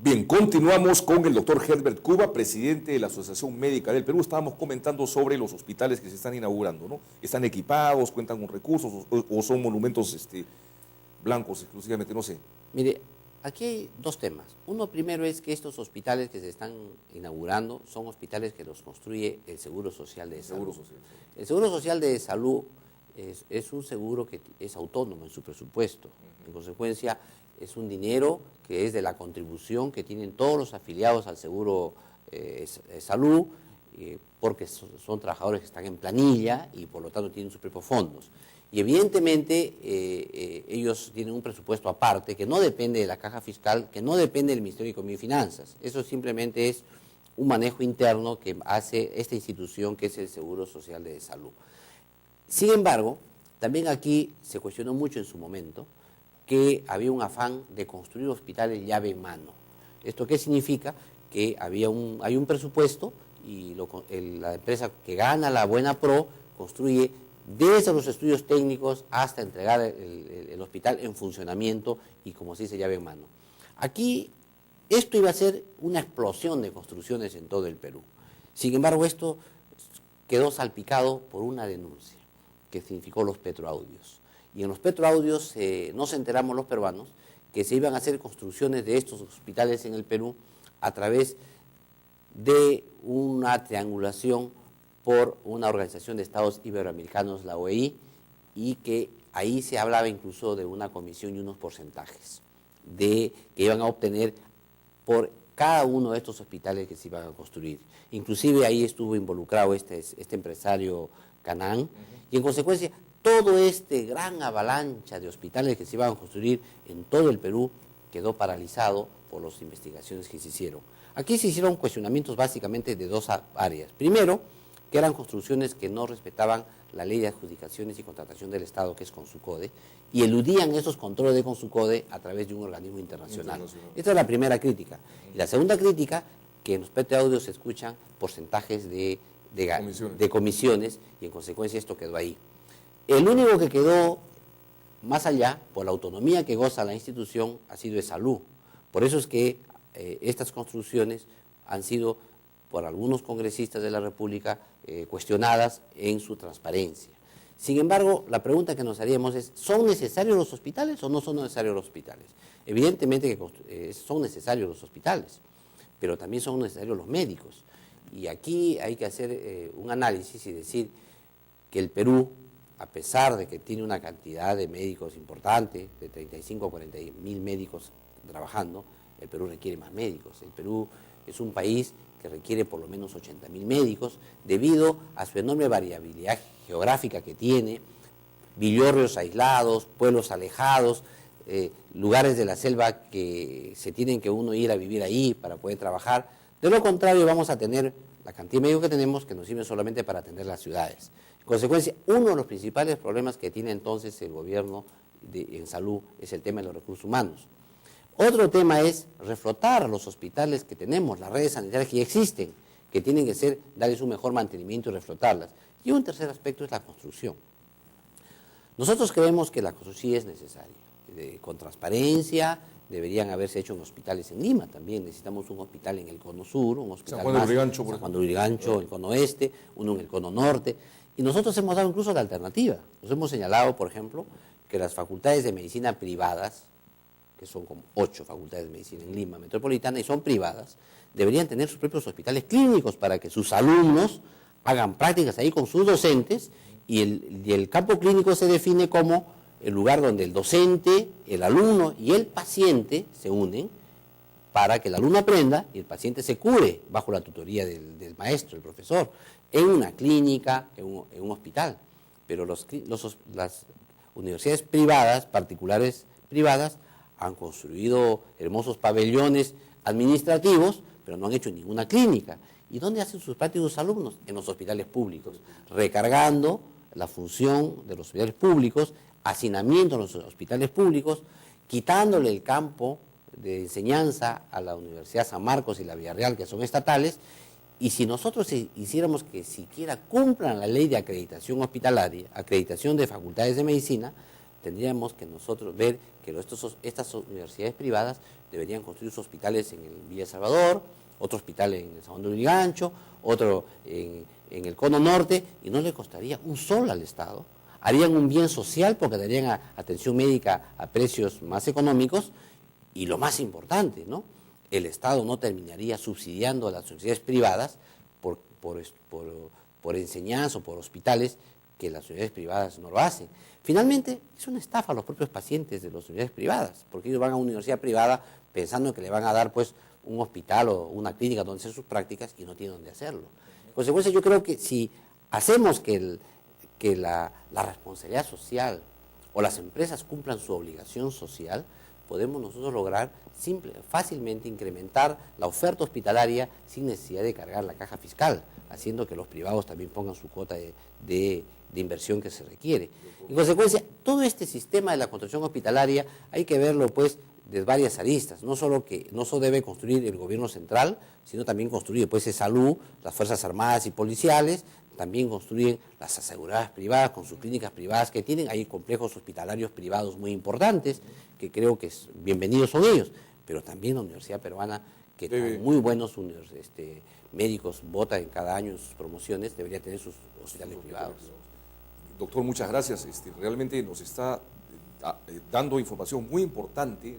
Bien, continuamos con el doctor Herbert Cuba, presidente de la Asociación Médica del Perú. Estábamos comentando sobre los hospitales que se están inaugurando, ¿no? ¿Están equipados, cuentan con recursos o son monumentos blancos exclusivamente? No sé. Mire, aquí hay dos temas. Uno primero es que estos hospitales que se están inaugurando son hospitales que los construye el Seguro Social de Salud. El Seguro Social de Salud es un seguro que es autónomo en su presupuesto. En consecuencia, es un dinero que es de la contribución que tienen todos los afiliados al Seguro Salud, porque son trabajadores que están en planilla y por lo tanto tienen sus propios fondos. Y evidentemente ellos tienen un presupuesto aparte que no depende de la caja fiscal, que no depende del Ministerio de Economía y Finanzas. Eso simplemente es un manejo interno que hace esta institución que es el Seguro Social de Salud. Sin embargo, también aquí se cuestionó mucho en su momento que había un afán de construir hospitales llave en mano. ¿Esto qué significa? Que hay un presupuesto y la empresa que gana la buena pro construye desde los estudios técnicos hasta entregar el hospital en funcionamiento y, como se dice, llave en mano. Aquí esto iba a ser una explosión de construcciones en todo el Perú. Sin embargo, esto quedó salpicado por una denuncia que significó los petroaudios. Y en los petroaudios nos enteramos los peruanos que se iban a hacer construcciones de estos hospitales en el Perú a través de una triangulación por una organización de estados iberoamericanos, la OEI, y que ahí se hablaba incluso de una comisión y unos porcentajes que iban a obtener por cada uno de estos hospitales que se iban a construir. Inclusive ahí estuvo involucrado este empresario Canaán, y en consecuencia todo este gran avalancha de hospitales que se iban a construir en todo el Perú quedó paralizado por las investigaciones que se hicieron. Aquí se hicieron cuestionamientos básicamente de dos áreas. Primero, que eran construcciones que no respetaban la ley de adjudicaciones y contratación del Estado, que es Consucode, y eludían esos controles de Consucode a través de un organismo internacional. Esta es la primera crítica. Y la segunda crítica, que en los petroaudios se escuchan porcentajes de comisiones, y en consecuencia esto quedó ahí. El único que quedó más allá, por la autonomía que goza la institución, ha sido de salud. Por eso es que estas construcciones han sido, por algunos congresistas de la República, cuestionadas en su transparencia. Sin embargo, la pregunta que nos haríamos es, ¿son necesarios los hospitales o no son necesarios los hospitales? Evidentemente que son necesarios los hospitales, pero también son necesarios los médicos. Y aquí hay que hacer un análisis y decir que el Perú, a pesar de que tiene una cantidad de médicos importante, de 35 a 40 mil médicos trabajando, el Perú requiere más médicos. El Perú es un país que requiere por lo menos 80.000 médicos, debido a su enorme variabilidad geográfica que tiene, villorrios aislados, pueblos alejados, lugares de la selva que se tienen que uno ir a vivir ahí para poder trabajar. De lo contrario, vamos a tener la cantidad de médicos que tenemos que nos sirven solamente para atender las ciudades. En consecuencia, uno de los principales problemas que tiene entonces el gobierno en salud es el tema de los recursos humanos. Otro tema es reflotar los hospitales que tenemos, las redes sanitarias que ya existen, que tienen que darles un mejor mantenimiento y reflotarlas. Y un tercer aspecto es la construcción. Nosotros creemos que la construcción sí es necesaria, con transparencia. Deberían haberse hecho en hospitales en Lima también. Necesitamos un hospital en el cono sur, un hospital San Juan de Lurigancho, San Juan de Lurigancho, el cono oeste, uno en el cono norte. Y nosotros hemos dado incluso la alternativa. Nos hemos señalado, por ejemplo, que las facultades de medicina privadas, que son como 8 facultades de medicina en Lima metropolitana y son privadas, deberían tener sus propios hospitales clínicos para que sus alumnos hagan prácticas ahí con sus docentes, y el campo clínico se define como el lugar donde el docente, el alumno y el paciente se unen para que el alumno aprenda y el paciente se cure bajo la tutoría del maestro, el profesor, en una clínica, en un hospital. Pero las universidades privadas, particulares privadas, han construido hermosos pabellones administrativos, pero no han hecho ninguna clínica. ¿Y dónde hacen sus prácticas los alumnos? En los hospitales públicos, recargando la función de los hospitales públicos, hacinamiento en los hospitales públicos, quitándole el campo de enseñanza a la Universidad San Marcos y la Villarreal, que son estatales. Y si nosotros hiciéramos que siquiera cumplan la ley de acreditación hospitalaria, acreditación de facultades de medicina, tendríamos que nosotros ver que estas universidades privadas deberían construir sus hospitales en el Villa Salvador, otro hospital en el San Juan de Lurigancho, otro en el Cono Norte, y no le costaría un sol al Estado. Harían un bien social porque darían atención médica a precios más económicos, y lo más importante, ¿no? El Estado no terminaría subsidiando a las universidades privadas por enseñanza o por hospitales que las universidades privadas no lo hacen. Finalmente, es una estafa a los propios pacientes de las universidades privadas, porque ellos van a una universidad privada pensando que le van a dar pues un hospital o una clínica donde hacer sus prácticas y no tienen dónde hacerlo. En consecuencia, yo creo que si hacemos que la responsabilidad social o las empresas cumplan su obligación social, podemos nosotros lograr fácilmente incrementar la oferta hospitalaria sin necesidad de cargar la caja fiscal, haciendo que los privados también pongan su cuota de inversión que se requiere. En consecuencia, todo este sistema de la construcción hospitalaria hay que verlo pues de varias aristas, no solo debe construir el gobierno central, sino también construir pues salud, las Fuerzas Armadas y policiales, también construyen las aseguradoras privadas con sus clínicas privadas que tienen, hay complejos hospitalarios privados muy importantes, que creo que bienvenidos son ellos, pero también la Universidad Peruana, que con muy buenos médicos vota en cada año en sus promociones, debería tener sus hospitales privados. Doctor, muchas gracias. Realmente nos está dando información muy importante.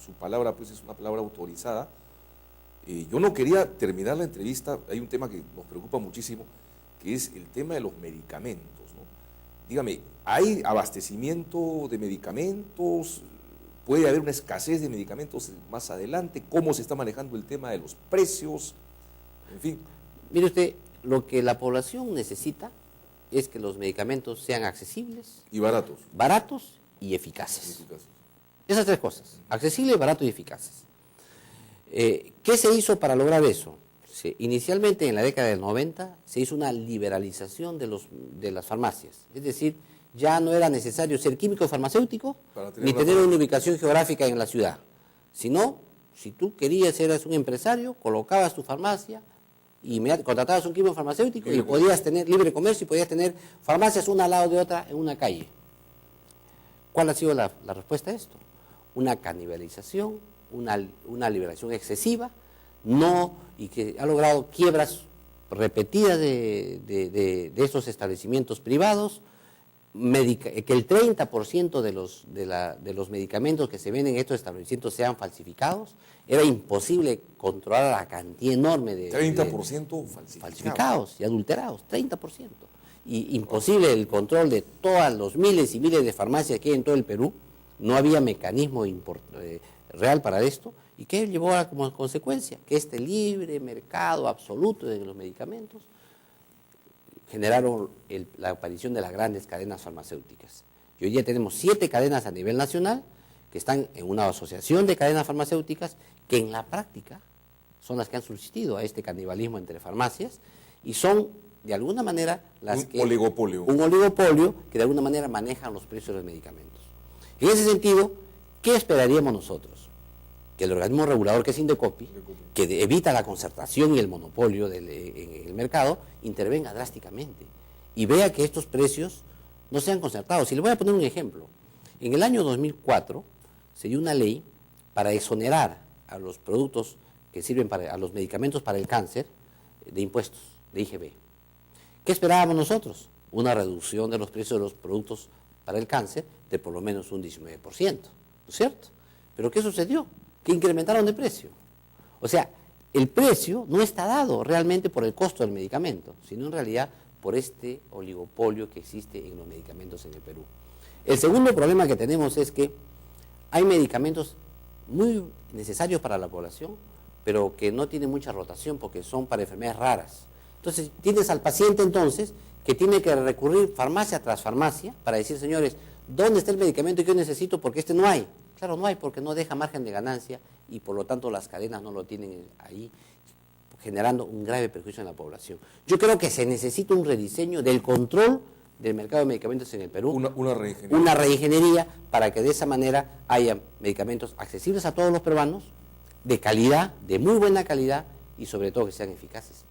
Su palabra pues es una palabra autorizada. Yo no quería terminar la entrevista, hay un tema que nos preocupa muchísimo, que es el tema de los medicamentos, ¿no? Dígame, ¿hay abastecimiento de medicamentos? ¿Puede haber una escasez de medicamentos más adelante? ¿Cómo se está manejando el tema de los precios? En fin. Mire usted, lo que la población necesita es que los medicamentos sean accesibles. Y baratos. Baratos y eficaces. Esas tres cosas, accesibles, baratos y eficaces. ¿Qué se hizo para lograr eso? Inicialmente en la década del 90 se hizo una liberalización de las farmacias, es decir, ya no era necesario ser químico farmacéutico ni tener una ubicación geográfica en la ciudad, sino si tú querías, eras un empresario, colocabas tu farmacia y contratabas un químico farmacéutico y podías tener libre comercio y podías tener farmacias una al lado de otra en una calle. ¿Cuál ha sido la respuesta a esto? Una canibalización, una liberación excesiva, y que ha logrado quiebras repetidas de esos establecimientos privados, que el 30% de los medicamentos que se venden en estos establecimientos sean falsificados. Era imposible controlar la cantidad enorme de 30% falsificados y adulterados, 30%. Y imposible el control de todos los miles y miles de farmacias que hay en todo el Perú. No había mecanismo real para esto. ¿Y qué llevó como consecuencia? Que este libre mercado absoluto de los medicamentos generaron la aparición de las grandes cadenas farmacéuticas. Y hoy día tenemos 7 cadenas a nivel nacional que están en una asociación de cadenas farmacéuticas que en la práctica son las que han subsistido a este canibalismo entre farmacias y son de alguna manera un oligopolio. Un oligopolio que de alguna manera manejan los precios de los medicamentos. En ese sentido, ¿qué esperaríamos nosotros? Que el organismo regulador, que es Indecopi, que evita la concertación y el monopolio en el mercado, intervenga drásticamente y vea que estos precios no sean concertados. Y le voy a poner un ejemplo. En el año 2004 se dio una ley para exonerar a los productos que sirven a los medicamentos para el cáncer de impuestos, de IGB. ¿Qué esperábamos nosotros? Una reducción de los precios de los productos para el cáncer de por lo menos un 19%, ¿no es cierto? ¿Pero qué sucedió? Que incrementaron de precio. O sea, el precio no está dado realmente por el costo del medicamento, sino en realidad por este oligopolio que existe en los medicamentos en el Perú. El segundo problema que tenemos es que hay medicamentos muy necesarios para la población, pero que no tienen mucha rotación porque son para enfermedades raras. Entonces, tienes al paciente entonces que tiene que recurrir farmacia tras farmacia para decir, señores, ¿dónde está el medicamento que yo necesito? Porque este no hay. Claro, no hay porque no deja margen de ganancia y por lo tanto las cadenas no lo tienen ahí, generando un grave perjuicio en la población. Yo creo que se necesita un rediseño del control del mercado de medicamentos en el Perú. Una reingeniería para que de esa manera haya medicamentos accesibles a todos los peruanos, de calidad, de muy buena calidad y sobre todo que sean eficaces.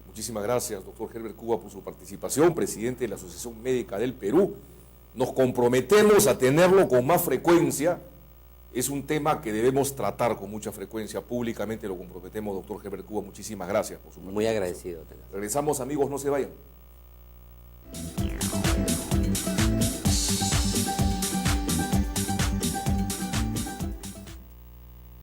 Muchísimas gracias, doctor Herbert Cuba, por su participación, presidente de la Asociación Médica del Perú. nos comprometemos a tenerlo con más frecuencia. Es un tema que debemos tratar con mucha frecuencia, públicamente lo comprometemos, doctor Herbert Cuba. Muchísimas gracias por su participación. Muy agradecido. Regresamos, amigos, no se vayan.